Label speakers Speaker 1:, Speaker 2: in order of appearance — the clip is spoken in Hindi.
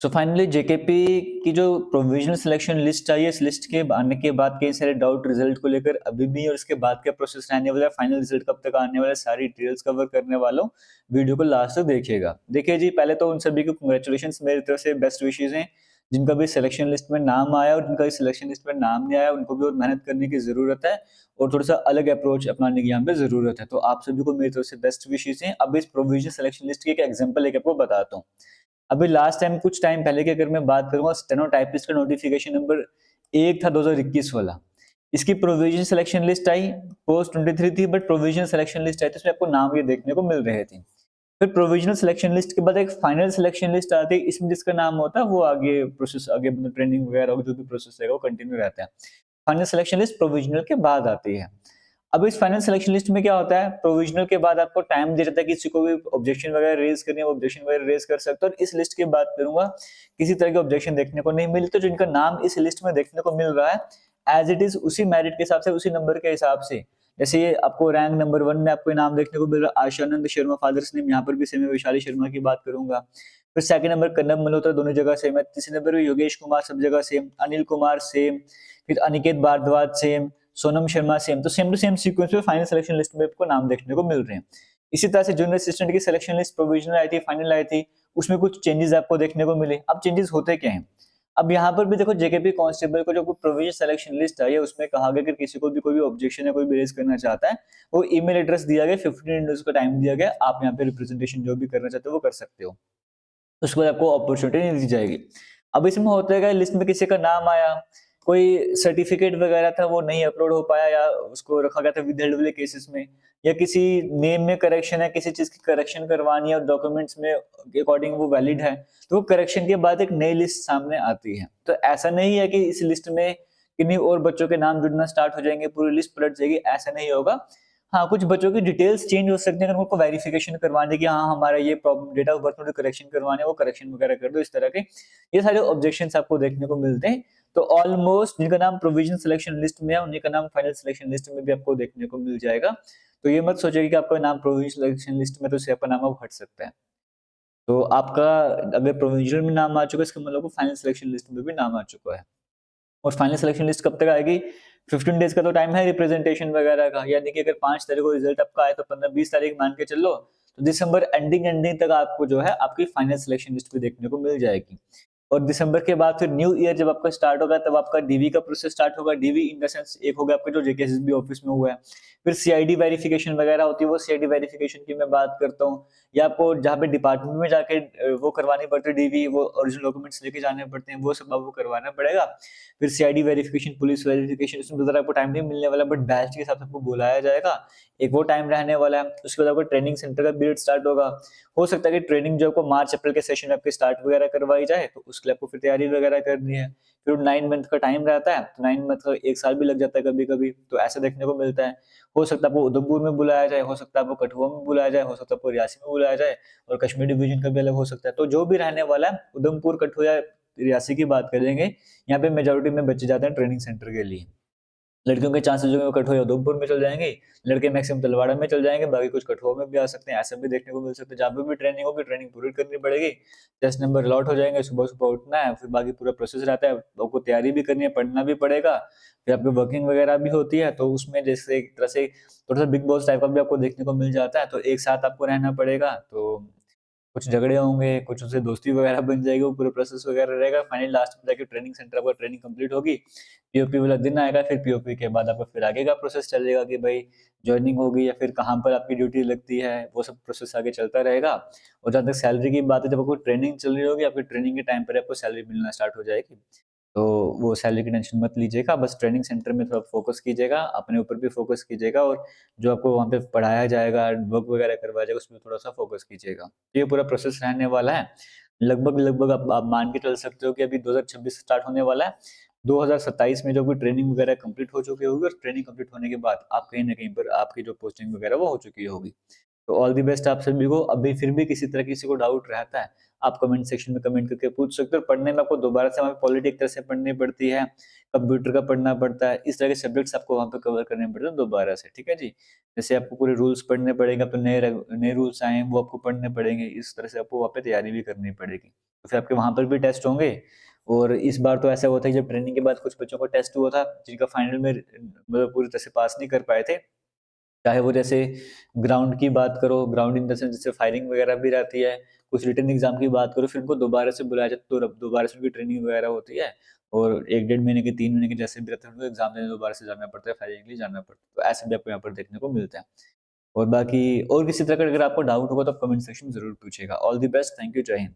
Speaker 1: सो फाइनली जेकेपी की जो प्रोविजनल सिलेक्शन लिस्ट आई है, इस लिस्ट के आने के बाद कई सारे डाउट रिजल्ट को लेकर अभी भी, और इसके बाद क्या प्रोसेस रहने वाला है, फाइनल रिजल्ट कब तक आने वाला है, सारी डिटेल्स कवर करने वाला हूं। वीडियो को लास्ट तक देखिएगा। देखिए जी, पहले तो उन सभी को कंग्रेचुलेशन, मेरी तरफ से बेस्ट विशेज हैं जिनका भी सिलेक्शन लिस्ट में नाम आया, और जिनका भी सिलेक्शन लिस्ट में नाम नहीं आया उनको भी और मेहनत करने की जरूरत है, और थोड़ा सा अलग अप्रोच अपनाने की यहाँ पे जरूरत है। तो आप सभी को मेरी तरफ से बेस्ट विशेज हैं। अब इस प्रोविजनल सिलेक्शन लिस्ट की एक एग्जांपल लेके आपको बताता हूँ। अभी लास्ट टाइम, कुछ टाइम पहले की अगर मैं बात करूंगा, स्टेनोटाइपिस्ट का नोटिफिकेशन नंबर 1 था 2021 वाला। इसकी प्रोविजन सिलेक्शन लिस्ट आई, पोस्ट 23 थी, बट प्रोविजनल सिलेक्शन लिस्ट आई तो इसमें आपको नाम ये देखने को मिल रहे थे। फिर प्रोविजनल सिलेक्शन लिस्ट के बाद एक फाइनल सिलेक्शन लिस्ट आती है, इसमें जिसका नाम होता है वो आगे प्रोसेस, आगे ट्रेनिंग वगैरह जो भी प्रोसेस रहेगा वो कंटिन्यू रहता है। फाइनल सिलेक्शन लिस्ट प्रोविजनल के बाद आती है। अब इस फाइनल सिलेक्शन लिस्ट में क्या होता है, प्रोविजनल के बाद आपको टाइम दे देता है, किसी को भी ऑब्जेक्शन वगैरह रेज करनी है, ऑब्जेक्शन वगैरह रेज कर सकते हो। और इस लिस्ट की बात करूंगा, किसी तरह की ऑब्जेक्शन देखने को नहीं मिली, तो जिनका नाम इस लिस्ट में देखने को मिल रहा है एज इट इज, उसी मेरिट के हिसाब से, उसी नंबर के हिसाब से। जैसे ये आपको रैंक नंबर 1 में आपको नाम देखने को मिल रहा है आशानंद शर्मा, फादर्स नेम, यहाँ पर भी सेम है, वैशाली शर्मा की बात करूंगा। फिर सेकंड नंबर कन्नम मल्होत्रा, दोनों जगह सेम है। तीसरे नंबर पे योगेश कुमार, सब जगह सेम। अनिल कुमार सेम। फिर अनिकेत भारद्वाज सेम। सोनम शर्मा सेम। तो सेम टू सेम सीक्वेंस में फाइनल सिलेक्शन लिस्ट में आपको नाम देखने को मिल रहे हैं। इसी तरह से जूनियर असिस्टेंट की सिलेक्शन लिस्ट प्रोविजनल आई थी, फाइनल आई थी, उसमें कुछ चेंजेस आपको देखने को मिले। अब चेंजेस होते क्या हैं, अब यहाँ पर भी देखो, जेकेपी कांस्टेबल को जो प्रोविजनल सिलेक्शन लिस्ट आई है उसमें कहा गया कि किसी को भी कोई भी ऑब्जेक्शन है, कोई भी रेज करना चाहता है, वो ईमेल एड्रेस दिया गया, 15 डेज का टाइम दिया गया, आप यहाँ पे रिप्रेजेंटेशन जो भी करना चाहते हो वो कर सकते हो, उसके बाद आपको अपॉर्चुनिटी नहीं दी जाएगी। अब इसमें होता है, लिस्ट में किसी का नाम आया, कोई सर्टिफिकेट वगैरह था वो नहीं अपलोड हो पाया, या उसको रखा गया था विदहेल्ड वाले केसेस में, या किसी नेम में करेक्शन है, किसी चीज की करेक्शन करवानी है और डॉक्यूमेंट्स में के अकॉर्डिंग वो वैलिड है, तो वो करेक्शन के बाद एक नई लिस्ट सामने आती है। तो ऐसा नहीं है कि इस लिस्ट में किन्हीं और बच्चों के नाम जुड़ना स्टार्ट हो जाएंगे, पूरी लिस्ट पलट जाएगी, ऐसा नहीं होगा। हाँ, कुछ बच्चों की डिटेल्स चेंज हो सकती है, अगर उनको वेरिफिकेशन करवाने की, हाँ हमारा ये प्रॉब्लम, डेट ऑफ बर्थ में करेक्शन करवाने, वो करेक्शन वगैरह कर दो, इस तरह के ये सारे ऑब्जेक्शंस आपको देखने को मिलते हैं। तो ऑलमोस्ट जिनका नाम प्रोविजन सिलेक्शन लिस्ट में है, उन्हीं का नाम फाइनल सिलेक्शन लिस्ट में भी आपको देखने को मिल जाएगा। तो ये मत सोचिए कि आपका नाम प्रोविजन सिलेक्शन लिस्ट में तो उससे आपका नाम अब हट सकता है। तो आपका अगर प्रोविजनल में नाम आ चुका है, इसका मतलब फाइनल सिलेक्शन लिस्ट में भी नाम आ चुका है। और फाइनल सिलेक्शन लिस्ट कब तक आएगी, 15 डेज का तो टाइम है रिप्रेजेंटेशन वगैरह का, यानी कि अगर 5 तारीख को रिजल्ट आपका आए तो 15-20 तारीख मान के चलो, तो दिसंबर एंडिंग एंडिंग तक आपको जो है आपकी फाइनल सिलेक्शन लिस्ट भी देखने को मिल जाएगी। और दिसंबर के बाद फिर न्यू ईयर जब आपका स्टार्ट होगा, तब आपका डीवी का प्रोसेस स्टार्ट होगा। डीवी इन द सेंस एक होगा आपका जो जेकेएसएसबी ऑफिस में हुआ है, फिर सीआईडी वेरिफिकेशन वगैरह होती है, वो सीआईडी वेरिफिकेशन की मैं बात करता हूँ, या आपको जहाँ पे डिपार्टमेंट में जाके वो करवानी पड़ती है डीवी, वो ओरिजिनल डॉक्यूमेंट्स लेके जाने पड़ते हैं, वो सब आपको करवाना पड़ेगा। फिर सीआईडी वेरिफिकेशन, पुलिस वेरिफिकेशन, इसमें तो ज़रा आपको टाइम नहीं मिलने वाला, बट बैच के हिसाब से आपको बुलाया जाएगा, एक वो टाइम रहने वाला है। उसके बाद आपको ट्रेनिंग सेंटर का पीरियड स्टार्ट होगा। हो सकता है कि ट्रेनिंग जो आपको मार्च अप्रैल के सेशन में आपकी स्टार्ट वगैरह करवाई जाए, तो उसके लिए आपको फिर तैयारी वगैरह करनी है। फिर 9 मंथ का टाइम रहता है, तो 9 मंथ का 1 साल भी लग जाता है कभी-कभी, तो ऐसा देखने को मिलता है। हो सकता है आपको उधमपुर में बुलाया जाए, हो सकता है आपको कठुआ में बुलाया जाए, हो सकता है आपको रियासी में बुलाया जाए, और कश्मीर डिवीजन का भी अलग हो सकता है। तो जो भी रहने वाला है, उधमपुर, कठुआ या रियासी की बात करेंगे, यहाँ पे मेजॉरिटी में बच्चे जाते हैं ट्रेनिंग सेंटर के लिए। लड़कियों के चांसेस जो है वो कठुआ या उधमपुर में चल जाएंगे, लड़के मैक्सिमम तलवाड़ा में चल जाएंगे, बाकी कुछ कठुआ में भी आ सकते हैं, ऐसा भी देखने को मिल सकता है। जहाँ पे भी ट्रेनिंग होगी, ट्रेनिंग पूरी करनी पड़ेगी, टेस्ट नंबर अलॉट हो जाएंगे, सुबह सुबह उठना है, फिर बाकी पूरा प्रोसेस रहता है, आपको तैयारी भी करनी है, पढ़ना भी पड़ेगा, फिर आपकी वर्किंग वगैरह भी होती है। तो उसमें जैसे एक तरह से थोड़ा सा बिग बॉस टाइप का भी आपको देखने को मिल जाता है, तो एक साथ आपको रहना पड़ेगा। तो कुछ झगड़े होंगे, कुछ उससे दोस्ती वगैरह बन जाएगी, वो पूरा प्रोसेस वगैरह रहेगा। फाइनली लास्ट में जाके ट्रेनिंग सेंटर पर ट्रेनिंग कंप्लीट होगी, पीओपी वाला दिन आएगा, फिर पीओपी के बाद आपका फिर आगे का प्रोसेस चलेगा कि भाई जॉइनिंग होगी या फिर कहाँ पर आपकी ड्यूटी लगती है, वो सब प्रोसेस आगे चलता रहेगा। और जहाँ तक सैलरी की बात है, जब आपको ट्रेनिंग चल रही होगी, आपकी ट्रेनिंग के टाइम पर आपको सैलरी मिलना स्टार्ट हो जाएगी। तो वो सैलरी की टेंशन मत लीजिएगा, बस ट्रेनिंग सेंटर में थोड़ा फोकस कीजिएगा, अपने ऊपर भी फोकस कीजिएगा, और जो आपको वहाँ पे पढ़ाया जाएगा, वर्क वगैरह करवाया जाएगा, उसमें थोड़ा सा फोकस कीजिएगा। तो ये पूरा प्रोसेस रहने वाला है। लगभग लगभग आप मान के चल सकते हो कि अभी 2026 स्टार्ट होने वाला है, 2027 में जो भी ट्रेनिंग वगैरह कंप्लीट हो चुकी होगी, और ट्रेनिंग कंप्लीट होने के बाद आप कहीं ना कहीं पर आपकी जो पोस्टिंग वगैरह वो हो चुकी होगी। तो ऑल दी बेस्ट आप सभी को। अभी फिर भी किसी तरह किसी को डाउट रहता है, आप कमेंट सेक्शन में कमेंट करके पूछ सकते हो। पढ़ने में आपको दोबारा से वहाँ पे पॉलिटी एक तरह से पढ़नी पड़ती है, कंप्यूटर का पढ़ना पड़ता है, इस तरह के सब्जेक्ट्स आपको वहाँ पे कवर करने पड़ते हैं दोबारा से, ठीक है जी। जैसे आपको पूरे रूल्स पढ़ने पड़ेंगे, अब तो नए नए रूल्स आए हैं वो आपको पढ़ने पड़ेंगे, इस तरह से आपको वहाँ पे तैयारी भी करनी पड़ेगी। तो फिर आपके वहाँ पर भी टेस्ट होंगे। और इस बार तो ऐसा हुआ था कि जब ट्रेनिंग के बाद कुछ बच्चों का टेस्ट हुआ था जिनका फाइनल में मतलब पूरी तरह से पास नहीं कर पाए थे, चाहे वो जैसे ग्राउंड की बात करो, ग्राउंड इन द सेंस जैसे फायरिंग वगैरह भी रहती है, कुछ रिटन एग्जाम की बात करो, फिर उनको दोबारा से बुलाया जाता है, तो दोबारा से उनकी ट्रेनिंग वगैरह होती है, और 1 डेढ़ महीने के 3 महीने के जैसे भी रहते हैं उनको एग्जाम देने दोबारा से जाना पड़ता है, फायरिंग के लिए जाना पड़ता है। तो ऐसे भी आपको यहाँ पर देखने को मिलता है। और बाकी और किसी तरह का अगर आपको डाउट होगा तो आप कमेंट सेक्शन में जरूर पूछेगा। All the best, thank you, जय हिंद।